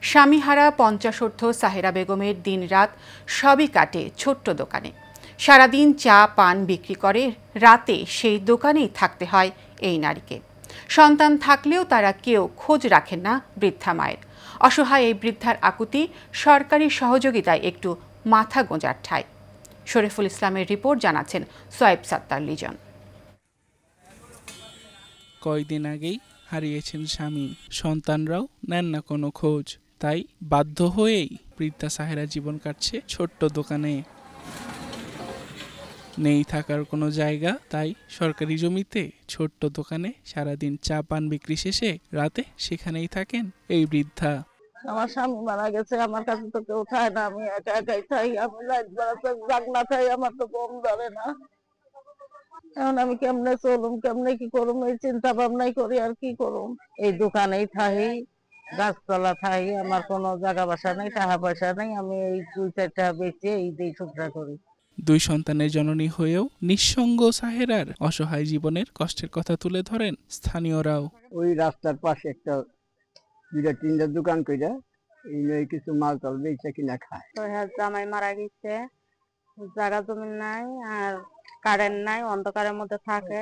স্বামীহারা পঞ্চাশোর্ধ্ব সাহেরা বেগমের দিনরাত সবই কাটে ছোট্ট দোকানে। সারাদিন চা পান বিক্রি করে, রাতে সেই দোকানেই থাকতে হয় এই নারীকে। সন্তান থাকলেও তারা কেউ খোঁজ রাখেন না বৃদ্ধা মায়ের। অসহায় এই বৃদ্ধার আকুতি সরকারি সহযোগিতায় একটু মাথা গোঁজার ঠাঁই। শরীফুল ইসলামের রিপোর্ট জানাচ্ছেন সোয়েব সাত্তার লিজন। কয়েকদিন আগেই হারিয়েছেন স্বামী, সন্তানরাও নেন না কোনো খোঁজ। তাই বাধ্য হয়েই বৃদ্ধা সাহেরা জীবন কাটছে ছোট্ট দোকানে। নেই থাকার কোনো জায়গা, তাই সরকারি জমিতে ছোট্ট দোকানে সারাদিন চা পান বিক্রি শেষে রাতে সেখানেই থাকেন এই বৃদ্ধা। আমার স্বামী মারা গেছে, আমার কাছে তো কেউ খায় না, আমি একা একাই খাই। আমি লাইট বাড়াতে জাগনা খাই, আমার তো কম ধরে না। এখন আমি কেমনে চলুম, কেমনে কি করুম, এই চিন্তা ভাবনাই করি। আর কি করুম, এই দোকানেই থাকি, গাছতলা থাকি। আমার কোনো জায়গা বাসা নেই, টাকা পয়সা নেই। আমি এই 2-4 টাকা বেচে এই দিয়ে টুকরা করি। 2 সন্তানের জননী হয়েও নিঃসঙ্গ সাহেরার অসহায় জীবনের কষ্টের কথা তুলে ধরেন স্থানীয়রাও। ওই রাস্তার পাশে একটা 2-3টা দোকান কইরা এই কিছু মাল টাল বেচা কিনা খায়। তো জামাই মারা গেছে, জায়গা জমি নাই, আর কারেন্ট নাই, অন্ধকারের মধ্যে থাকে।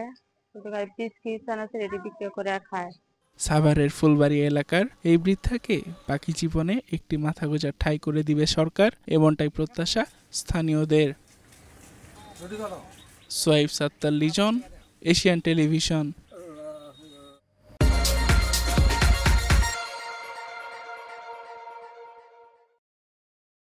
বিক্রি করে খায়। সাভারের ফুলবাড়ি এলাকার এই বৃদ্ধাকে বাকি জীবনে একটি মাথা গোঁজার ঠাঁই করে দিবে সরকার, এমনটাই প্রত্যাশা স্থানীয়দের। সোয়েব সাত্তার লিজন, এশিয়ান টেলিভিশন।